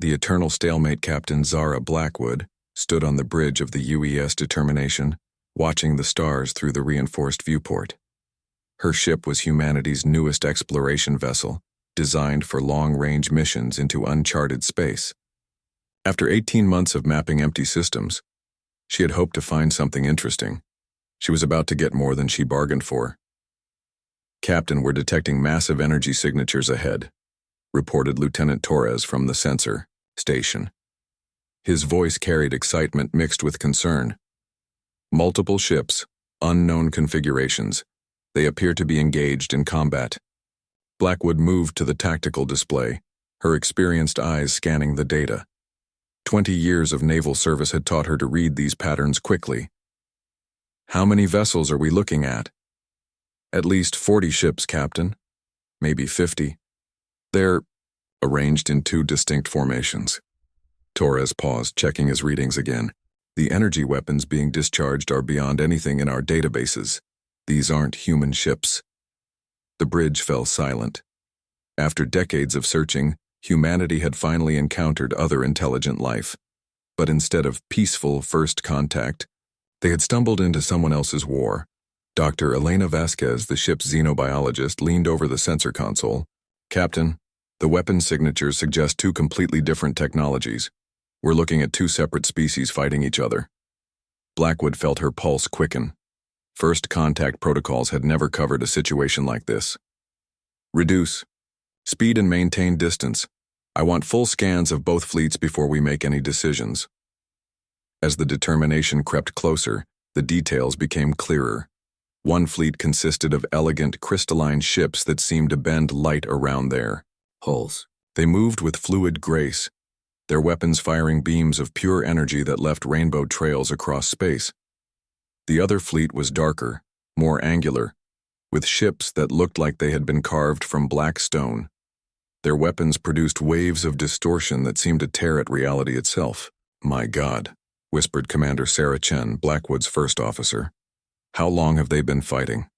The eternal stalemate Captain Zara Blackwood stood on the bridge of the UES Determination, watching the stars through the reinforced viewport. Her ship was humanity's newest exploration vessel, designed for long-range missions into uncharted space. After 18 months of mapping empty systems, she had hoped to find something interesting. She was about to get more than she bargained for. "Captain, we're detecting massive energy signatures ahead," reported Lieutenant Torres from the sensor station. His voice carried excitement mixed with concern. "Multiple ships, unknown configurations. They appear to be engaged in combat." Blackwood moved to the tactical display, her experienced eyes scanning the data. 20 years of naval service had taught her to read these patterns quickly. "How many vessels are we looking at?" "At least 40 ships, Captain. Maybe 50. They're arranged in 2 distinct formations." Torres paused, checking his readings again. "The energy weapons being discharged are beyond anything in our databases. These aren't human ships." The bridge fell silent. After decades of searching, humanity had finally encountered other intelligent life. But instead of peaceful first contact, they had stumbled into someone else's war. Dr. Elena Vasquez, the ship's xenobiologist, leaned over the sensor console. "Captain, the weapon signatures suggest 2 completely different technologies. We're looking at 2 separate species fighting each other." Blackwood felt her pulse quicken. First contact protocols had never covered a situation like this. "Reduce speed and maintain distance. I want full scans of both fleets before we make any decisions." As the determination crept closer, the details became clearer. One fleet consisted of elegant, crystalline ships that seemed to bend light around their hulls. They moved with fluid grace, their weapons firing beams of pure energy that left rainbow trails across space. The other fleet was darker, more angular, with ships that looked like they had been carved from black stone. Their weapons produced waves of distortion that seemed to tear at reality itself. "My God," whispered Commander Sarah Chen, Blackwood's first officer. "How long have they been fighting?"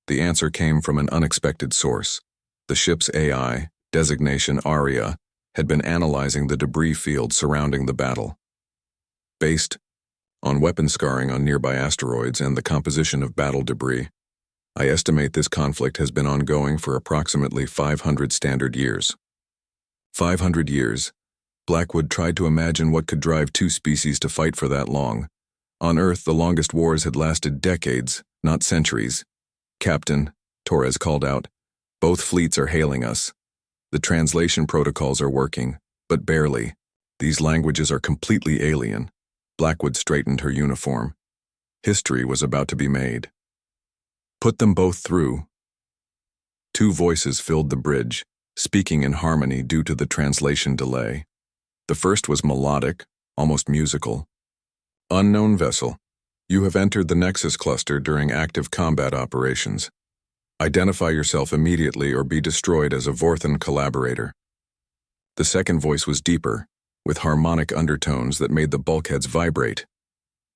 The answer came from an unexpected source. The ship's AI, designation ARIA, had been analyzing the debris field surrounding the battle. Based on weapon scarring on nearby asteroids and the composition of battle debris, I estimate this conflict has been ongoing for approximately 500 standard years. 500 years. Blackwood tried to imagine what could drive 2 species to fight for that long. On Earth, the longest wars had lasted decades, not centuries. "Captain," Torres called out, "both fleets are hailing us. The translation protocols are working, but barely. These languages are completely alien." Blackwood straightened her uniform. History was about to be made. "Put them both through." 2 voices filled the bridge, speaking in harmony due to the translation delay. The first was melodic, almost musical. "Unknown vessel, you have entered the Nexus cluster during active combat operations. Identify yourself immediately or be destroyed as a Vorthan collaborator." The second voice was deeper, with harmonic undertones that made the bulkheads vibrate.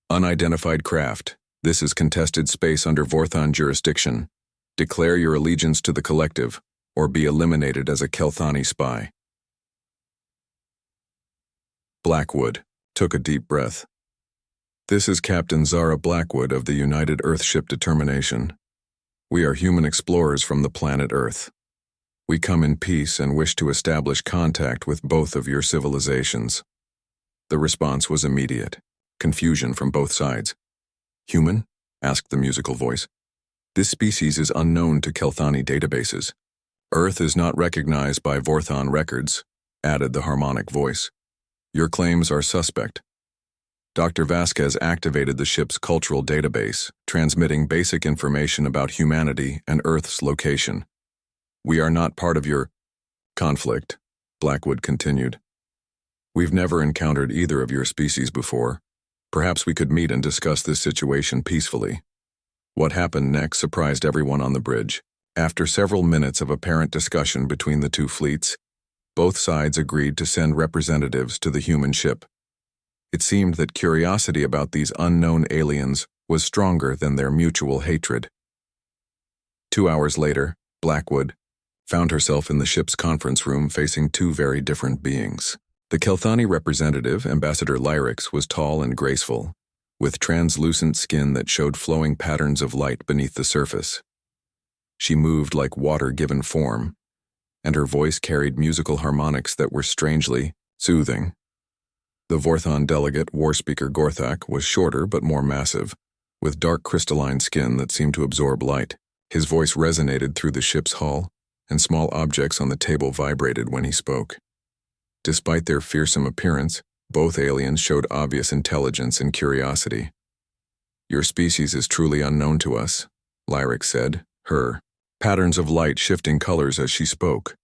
"Unidentified craft, this is contested space under Vorthan jurisdiction. Declare your allegiance to the collective, or be eliminated as a Kelthani spy." Blackwood took a deep breath. "This is Captain Zara Blackwood of the United Earthship Determination. We are human explorers from the planet Earth. We come in peace and wish to establish contact with both of your civilizations." The response was immediate, confusion from both sides. "Human?" asked the musical voice. "This species is unknown to Kelthani databases. Earth is not recognized by Vorthan records," added the harmonic voice. "Your claims are suspect." Dr. Vasquez activated the ship's cultural database, transmitting basic information about humanity and Earth's location. "We are not part of your conflict," Blackwood continued. "We've never encountered either of your species before. Perhaps we could meet and discuss this situation peacefully." What happened next surprised everyone on the bridge. After several minutes of apparent discussion between the 2 fleets, both sides agreed to send representatives to the human ship. It seemed that curiosity about these unknown aliens was stronger than their mutual hatred. 2 hours later, Blackwood found herself in the ship's conference room facing 2 very different beings. The Kelthani representative, Ambassador Lyrix, was tall and graceful, with translucent skin that showed flowing patterns of light beneath the surface. She moved like water given form, and her voice carried musical harmonics that were strangely soothing. The Vorthon delegate, War Speaker Gorthak, was shorter but more massive, with dark crystalline skin that seemed to absorb light. His voice resonated through the ship's hull, and small objects on the table vibrated when he spoke. Despite their fearsome appearance, both aliens showed obvious intelligence and curiosity. "Your species is truly unknown to us," Lyrix said, her patterns of light shifting colors as she spoke.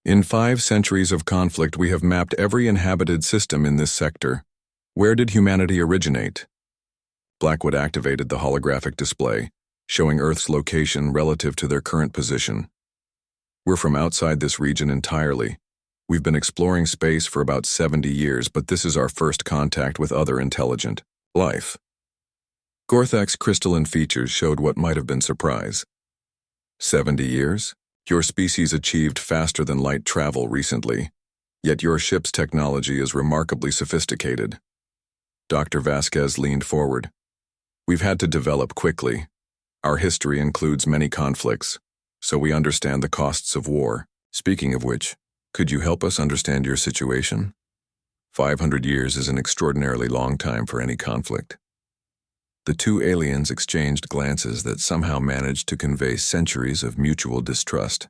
"In 5 centuries of conflict, we have mapped every inhabited system in this sector. Where did humanity originate?" Blackwood activated the holographic display, showing Earth's location relative to their current position. "We're from outside this region entirely. We've been exploring space for about 70 years, but this is our first contact with other intelligent life." Gorthak's crystalline features showed what might have been surprise. 70 years? Your species achieved faster than light travel recently, yet your ship's technology is remarkably sophisticated. Dr. Vasquez leaned forward. "We've had to develop quickly. Our history includes many conflicts, so we understand the costs of war. Speaking of which, could you help us understand your situation? 500 years is an extraordinarily long time for any conflict." The two aliens exchanged glances that somehow managed to convey centuries of mutual distrust.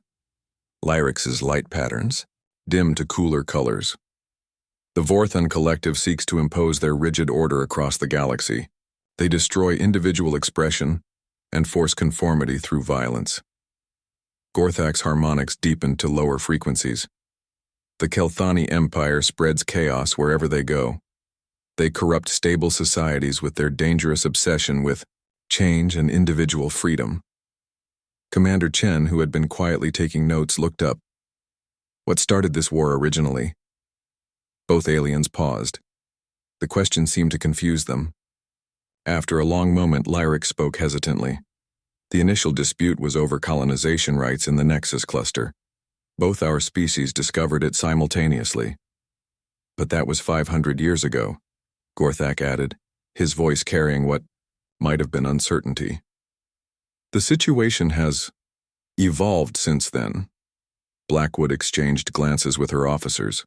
Lyrix's light patterns dimmed to cooler colors. The Vorthon collective seeks to impose their rigid order across the galaxy. They destroy individual expression and force conformity through violence. Gorthak's harmonics deepened to lower frequencies. The Kelthani Empire spreads chaos wherever they go. They corrupt stable societies with their dangerous obsession with change and individual freedom. Commander Chen, who had been quietly taking notes, looked up. "What started this war originally?" Both aliens paused. The question seemed to confuse them. After a long moment, Lyrix spoke hesitantly. "The initial dispute was over colonization rights in the Nexus cluster. Both our species discovered it simultaneously. But that was 500 years ago," Gorthak added, his voice carrying what might have been uncertainty. "The situation has evolved since then." Blackwood exchanged glances with her officers.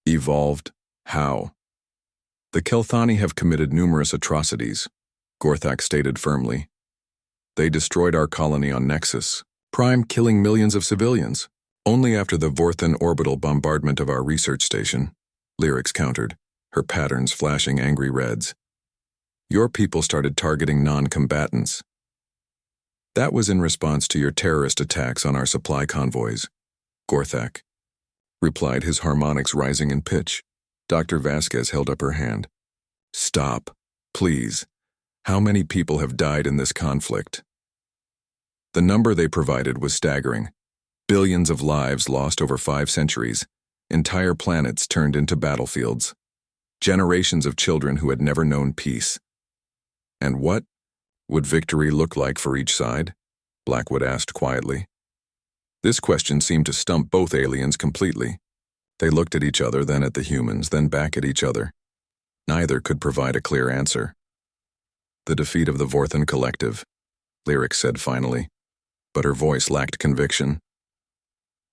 "Evolved? How?" "The Kelthani have committed numerous atrocities," Gorthak stated firmly. "They destroyed our colony on Nexus, Prime, killing millions of civilians. Only after the Vorthon orbital bombardment of our research station," Lyrix countered, her patterns flashing angry reds. "Your people started targeting non-combatants. That was in response to your terrorist attacks on our supply convoys," Gorthak replied, his harmonics rising in pitch. Dr. Vasquez held up her hand. "Stop, please. How many people have died in this conflict?" The number they provided was staggering. Billions of lives lost over 5 centuries, entire planets turned into battlefields, generations of children who had never known peace. "And what would victory look like for each side?" Blackwood asked quietly. This question seemed to stump both aliens completely. They looked at each other, then at the humans, then back at each other. Neither could provide a clear answer. "The defeat of the Vorthon collective," Lyrix said finally, but her voice lacked conviction.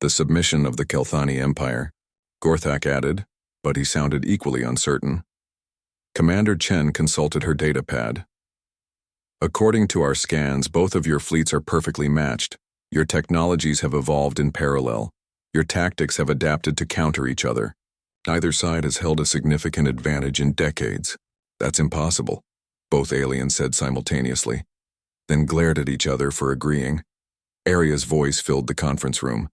"The submission of the Kelthani Empire," Gorthak added, but he sounded equally uncertain. Commander Chen consulted her datapad. "According to our scans, both of your fleets are perfectly matched. Your technologies have evolved in parallel. Your tactics have adapted to counter each other. Neither side has held a significant advantage in decades." "That's impossible," both aliens said simultaneously, then glared at each other for agreeing. Aria's voice filled the conference room.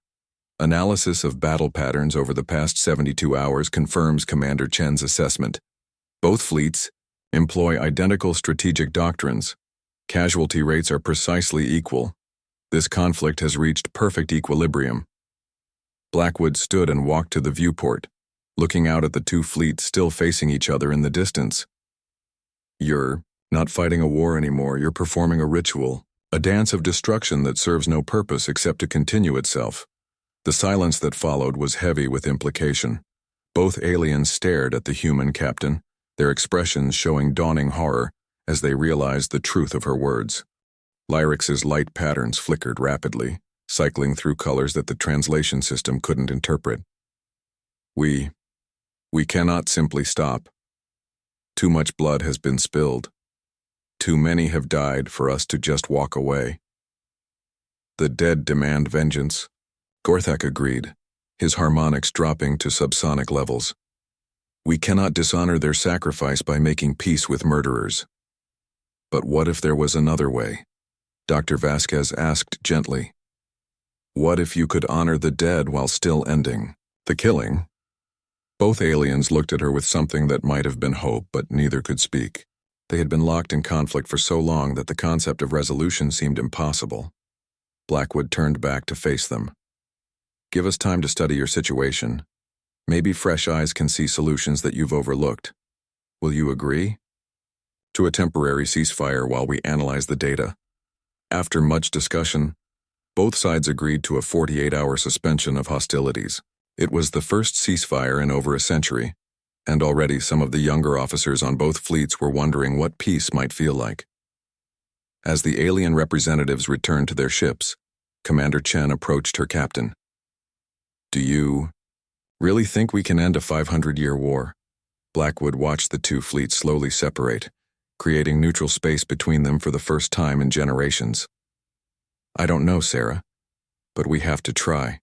"Analysis of battle patterns over the past 72 hours confirms Commander Chen's assessment. Both fleets employ identical strategic doctrines. Casualty rates are precisely equal. This conflict has reached perfect equilibrium." Blackwood stood and walked to the viewport, looking out at the two fleets still facing each other in the distance. "You're not fighting a war anymore, you're performing a ritual, a dance of destruction that serves no purpose except to continue itself." The silence that followed was heavy with implication. Both aliens stared at the human captain, their expressions showing dawning horror as they realized the truth of her words. Lyrix's light patterns flickered rapidly, cycling through colors that the translation system couldn't interpret. We cannot simply stop. Too much blood has been spilled. Too many have died for us to just walk away. The dead demand vengeance. Gorthak agreed, his harmonics dropping to subsonic levels. We cannot dishonor their sacrifice by making peace with murderers. But what if there was another way? Dr. Vasquez asked gently. What if you could honor the dead while still ending the killing? Both aliens looked at her with something that might have been hope, but neither could speak. They had been locked in conflict for so long that the concept of resolution seemed impossible. Blackwood turned back to face them. Give us time to study your situation. Maybe fresh eyes can see solutions that you've overlooked. Will you agree? To a temporary ceasefire while we analyze the data. After much discussion, both sides agreed to a 48-hour suspension of hostilities. It was the first ceasefire in over a century, and already some of the younger officers on both fleets were wondering what peace might feel like. As the alien representatives returned to their ships, Commander Chen approached her captain. Do you really think we can end a 500-year war? Blackwood watched the two fleets slowly separate, creating neutral space between them for the first time in generations. I don't know, Sarah, but we have to try.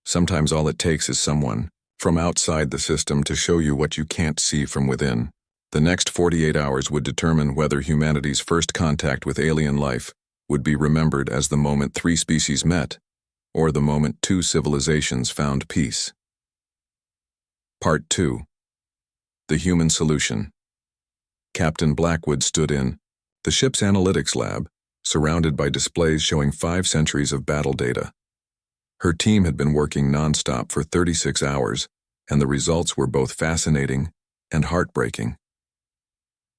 Sometimes all it takes is someone from outside the system to show you what you can't see from within. The next 48 hours would determine whether humanity's first contact with alien life would be remembered as the moment 3 species met, or the moment 2 civilizations found peace. Part 2. The Human Solution. Captain Blackwood stood in the ship's analytics lab, surrounded by displays showing 5 centuries of battle data. Her team had been working non-stop for 36 hours, and the results were both fascinating and heartbreaking.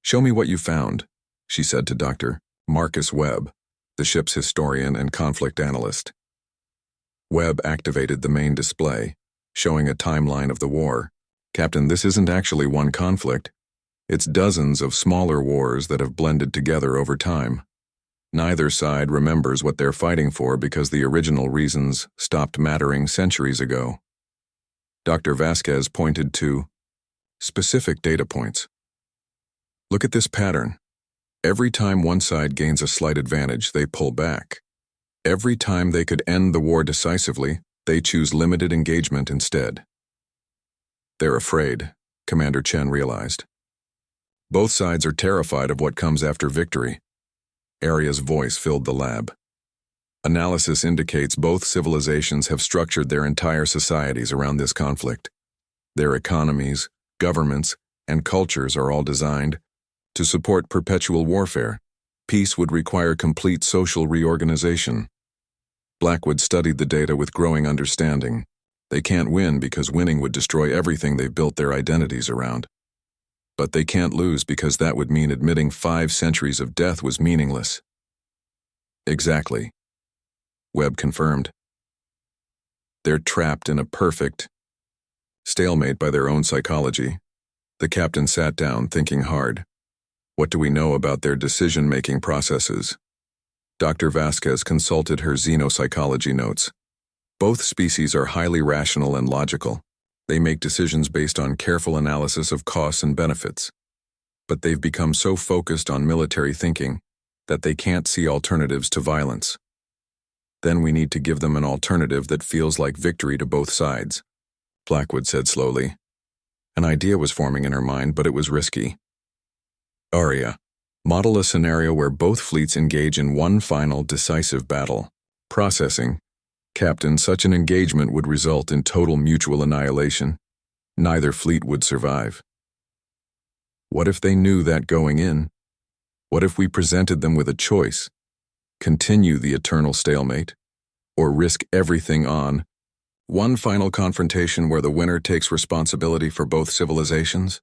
Show me what you found, she said to Dr. Marcus Webb, the ship's historian and conflict analyst. Webb activated the main display, showing a timeline of the war. Captain, this isn't actually one conflict. It's dozens of smaller wars that have blended together over time. Neither side remembers what they're fighting for because the original reasons stopped mattering centuries ago. Dr. Vasquez pointed to specific data points. Look at this pattern. Every time one side gains a slight advantage, they pull back. Every time they could end the war decisively, they choose limited engagement instead. They're afraid, Commander Chen realized. Both sides are terrified of what comes after victory. Aria's voice filled the lab. Analysis indicates both civilizations have structured their entire societies around this conflict. Their economies, governments, and cultures are all designed to support perpetual warfare. Peace would require complete social reorganization. Blackwood studied the data with growing understanding. They can't win because winning would destroy everything they've built their identities around. But they can't lose because that would mean admitting 5 centuries of death was meaningless. Exactly. Webb confirmed. They're trapped in a perfect stalemate by their own psychology. The captain sat down, thinking hard. What do we know about their decision-making processes? Dr. Vasquez consulted her xenopsychology notes. Both species are highly rational and logical. They make decisions based on careful analysis of costs and benefits. But they've become so focused on military thinking that they can't see alternatives to violence. Then we need to give them an alternative that feels like victory to both sides, Blackwood said slowly. An idea was forming in her mind, but it was risky. Aria, model a scenario where both fleets engage in one final, decisive battle. Processing. Captain, such an engagement would result in total mutual annihilation. Neither fleet would survive. What if they knew that going in? What if we presented them with a choice? Continue the eternal stalemate, or risk everything on one final confrontation where the winner takes responsibility for both civilizations?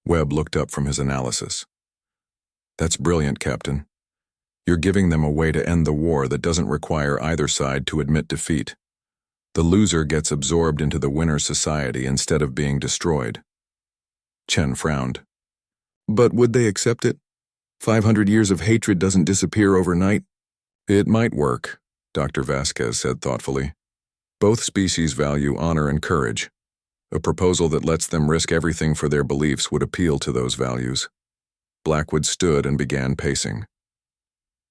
Webb looked up from his analysis. That's brilliant, Captain. You're giving them a way to end the war that doesn't require either side to admit defeat. The loser gets absorbed into the winner's society instead of being destroyed. Chen frowned. But would they accept it? 500 years of hatred doesn't disappear overnight. It might work, Dr. Vasquez said thoughtfully. Both species value honor and courage. A proposal that lets them risk everything for their beliefs would appeal to those values. Blackwood stood and began pacing.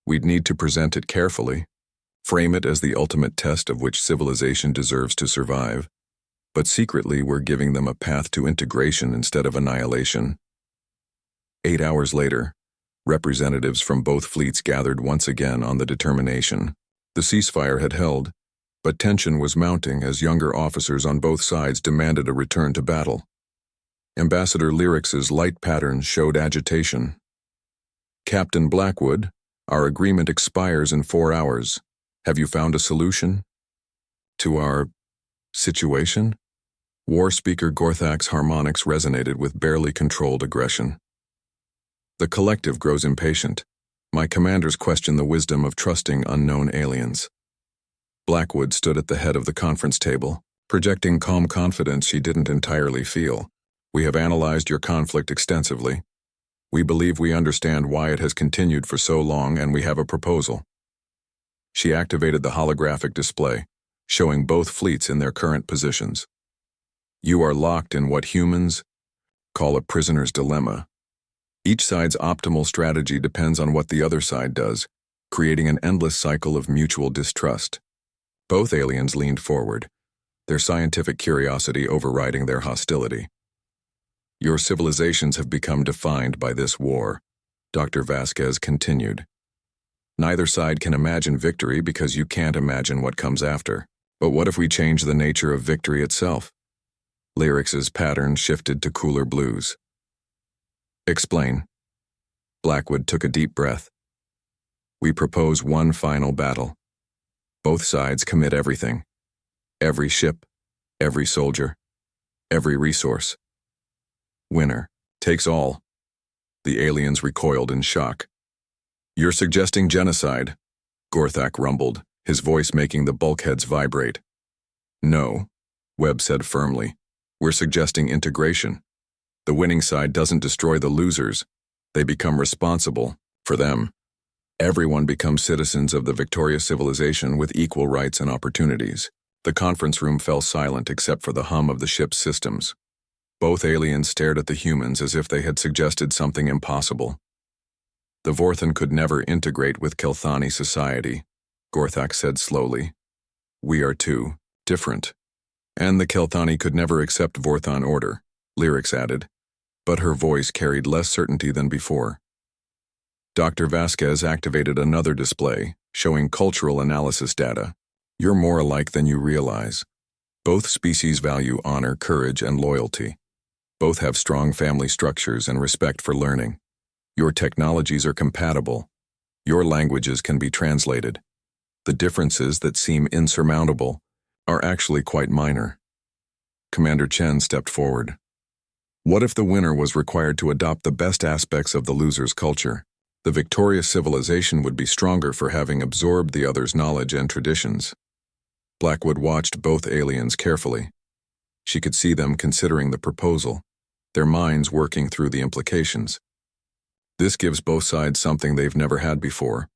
We'd need to present it carefully, frame it as the ultimate test of which civilization deserves to survive, but secretly we're giving them a path to integration instead of annihilation. 8 hours later, representatives from both fleets gathered once again on the determination. The ceasefire had held, but tension was mounting as younger officers on both sides demanded a return to battle. Ambassador Lyrix's light patterns showed agitation. Captain Blackwood, our agreement expires in 4 hours. Have you found a solution? To our situation? War Speaker Gorthak's harmonics resonated with barely controlled aggression. The collective grows impatient. My commanders question the wisdom of trusting unknown aliens. Blackwood stood at the head of the conference table, projecting calm confidence she didn't entirely feel. We have analyzed your conflict extensively. We believe we understand why it has continued for so long, and we have a proposal. She activated the holographic display, showing both fleets in their current positions. You are locked in what humans call a prisoner's dilemma. Each side's optimal strategy depends on what the other side does, creating an endless cycle of mutual distrust. Both aliens leaned forward, their scientific curiosity overriding their hostility. Your civilizations have become defined by this war, Dr. Vasquez continued. Neither side can imagine victory because you can't imagine what comes after. But what if we change the nature of victory itself? Lyrix's pattern shifted to cooler blues. Explain. Blackwood took a deep breath. We propose one final battle. Both sides commit everything. Every ship, every soldier, every resource. Winner takes all. The aliens recoiled in shock. You're suggesting genocide, Gorthak rumbled, his voice making the bulkheads vibrate. No, Webb said firmly. We're suggesting integration. The winning side doesn't destroy the losers. They become responsible for them. Everyone becomes citizens of the victorious civilization with equal rights and opportunities. The conference room fell silent except for the hum of the ship's systems. Both aliens stared at the humans as if they had suggested something impossible. The Vorthan could never integrate with Kelthani society, Gorthak said slowly. We are too different. And the Kelthani could never accept Vorthan order, Lyrix added, but her voice carried less certainty than before. Dr. Vasquez activated another display, showing cultural analysis data. You're more alike than you realize. Both species value honor, courage, and loyalty. Both have strong family structures and respect for learning. Your technologies are compatible. Your languages can be translated. The differences that seem insurmountable are actually quite minor. Commander Chen stepped forward. What if the winner was required to adopt the best aspects of the loser's culture? The victorious civilization would be stronger for having absorbed the other's knowledge and traditions. Blackwood watched both aliens carefully. She could see them considering the proposal, their minds working through the implications. This gives both sides something they've never had before,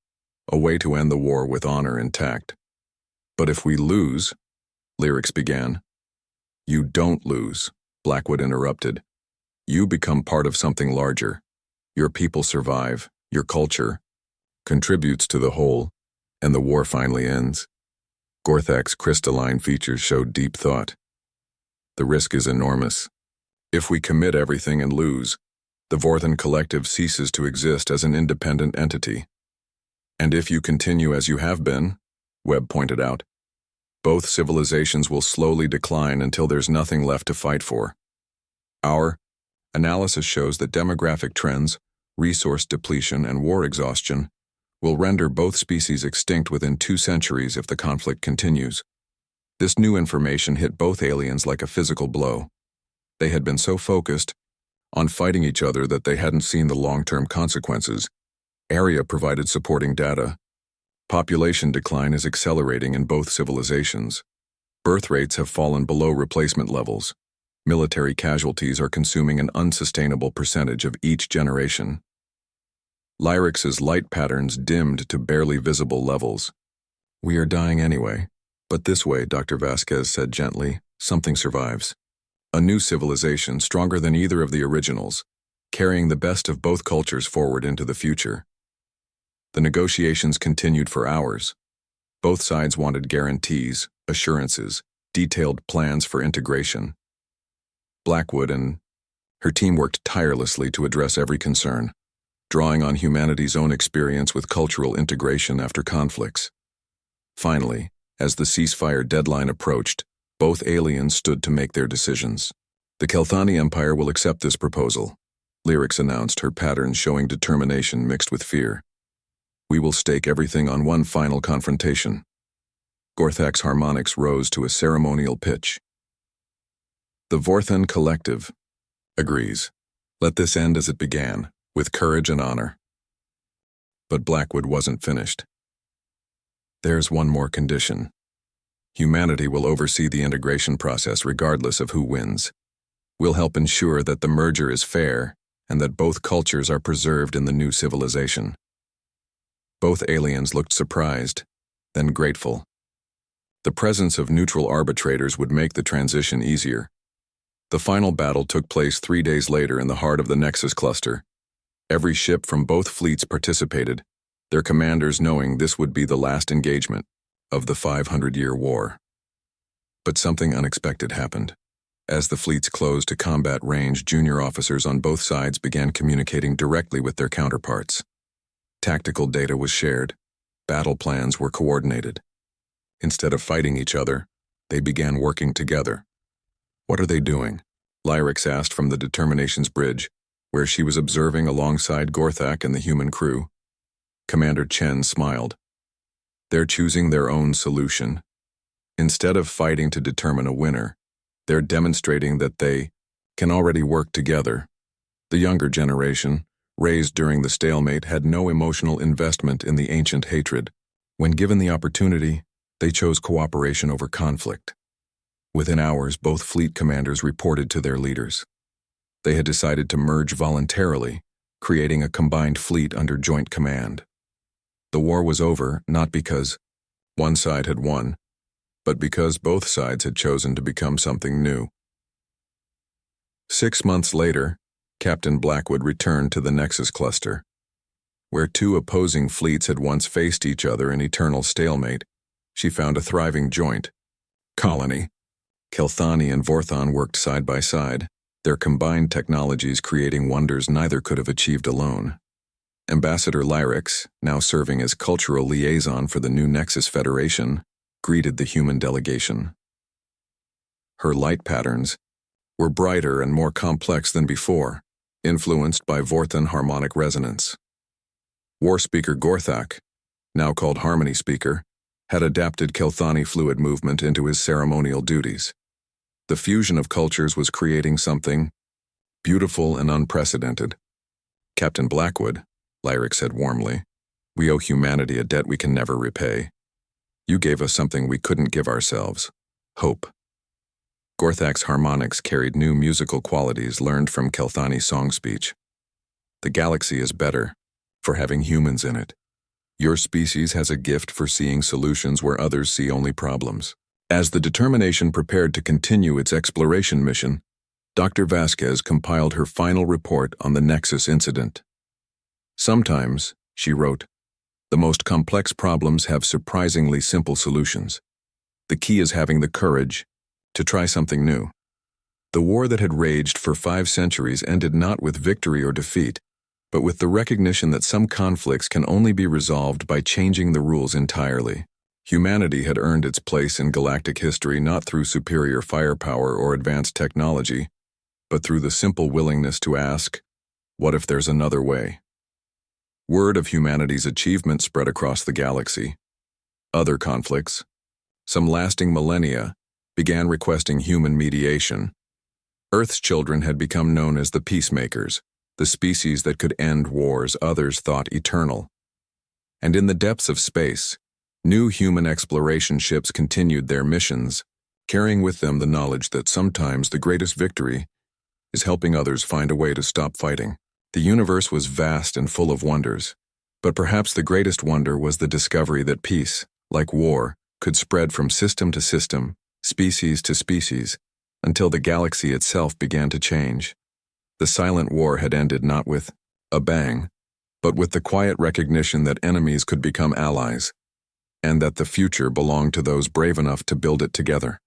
a way to end the war with honor intact. But if we lose, Lyrix began. You don't lose, Blackwood interrupted. You become part of something larger. Your people survive, your culture contributes to the whole, and the war finally ends. Gorthak's crystalline features showed deep thought. The risk is enormous. If we commit everything and lose, the Vorthan collective ceases to exist as an independent entity. And if you continue as you have been, Webb pointed out, both civilizations will slowly decline until there's nothing left to fight for. Our analysis shows that demographic trends, resource depletion, and war exhaustion will render both species extinct within 2 centuries if the conflict continues. This new information hit both aliens like a physical blow. They had been so focused on fighting each other that they hadn't seen the long-term consequences. Area provided supporting data. Population decline is accelerating in both civilizations. Birth rates have fallen below replacement levels. Military casualties are consuming an unsustainable percentage of each generation. Lyrix's light patterns dimmed to barely visible levels. We are dying anyway. But this way, Dr. Vasquez said gently, something survives. A new civilization stronger than either of the originals, carrying the best of both cultures forward into the future. The negotiations continued for hours. Both sides wanted guarantees, assurances, detailed plans for integration. Blackwood and her team worked tirelessly to address every concern, drawing on humanity's own experience with cultural integration after conflicts. Finally, as the ceasefire deadline approached, both aliens stood to make their decisions. The Kelthani Empire will accept this proposal, Lyrix announced, her patterns showing determination mixed with fear. We will stake everything on one final confrontation. Gorthak's harmonics rose to a ceremonial pitch. The Vorthan Collective agrees. Let this end as it began, with courage and honor. But Blackwood wasn't finished. There's one more condition. Humanity will oversee the integration process regardless of who wins. We'll help ensure that the merger is fair and that both cultures are preserved in the new civilization. Both aliens looked surprised, then grateful. The presence of neutral arbitrators would make the transition easier. The final battle took place 3 days later in the heart of the Nexus cluster. Every ship from both fleets participated, their commanders knowing this would be the last engagement of the 500-year war. But something unexpected happened. As the fleets closed to combat range, junior officers on both sides began communicating directly with their counterparts. Tactical data was shared. Battle plans were coordinated. Instead of fighting each other, they began working together. What are they doing? Lyrix asked from the Determination's bridge, where she was observing alongside Gorthak and the human crew. Commander Chen smiled. They're choosing their own solution. Instead of fighting to determine a winner, they're demonstrating that they can already work together. The younger generation, raised during the stalemate, had no emotional investment in the ancient hatred. When given the opportunity, they chose cooperation over conflict. Within hours, both fleet commanders reported to their leaders. They had decided to merge voluntarily, creating a combined fleet under joint command. The war was over not because one side had won, but because both sides had chosen to become something new. 6 months later, Captain Blackwood returned to the Nexus cluster. Where two opposing fleets had once faced each other in eternal stalemate, she found a thriving joint colony. Kelthani and Vorthan worked side by side, their combined technologies creating wonders neither could have achieved alone. Ambassador Lyrix, now serving as cultural liaison for the new Nexus Federation, greeted the human delegation. Her light patterns were brighter and more complex than before, influenced by Vorthan harmonic resonance. War Speaker Gorthak, now called Harmony Speaker, had adapted Kelthani fluid movement into his ceremonial duties. The fusion of cultures was creating something beautiful and unprecedented. Captain Blackwood, Lyrix said warmly, we owe humanity a debt we can never repay. You gave us something we couldn't give ourselves, hope. Gorthak's harmonics carried new musical qualities learned from Kelthani's song speech. The galaxy is better for having humans in it. Your species has a gift for seeing solutions where others see only problems. As the Determination prepared to continue its exploration mission, Dr. Vasquez compiled her final report on the Nexus incident. Sometimes, she wrote, the most complex problems have surprisingly simple solutions. The key is having the courage to try something new. The war that had raged for 5 centuries ended not with victory or defeat, but with the recognition that some conflicts can only be resolved by changing the rules entirely. Humanity had earned its place in galactic history not through superior firepower or advanced technology, but through the simple willingness to ask, what if there's another way? Word of humanity's achievement spread across the galaxy. Other conflicts, some lasting millennia, began requesting human mediation. Earth's children had become known as the peacemakers, the species that could end wars others thought eternal. And in the depths of space, new human exploration ships continued their missions, carrying with them the knowledge that sometimes the greatest victory is helping others find a way to stop fighting. The universe was vast and full of wonders, but perhaps the greatest wonder was the discovery that peace, like war, could spread from system to system, species to species, until the galaxy itself began to change. The silent war had ended not with a bang, but with the quiet recognition that enemies could become allies, and that the future belonged to those brave enough to build it together.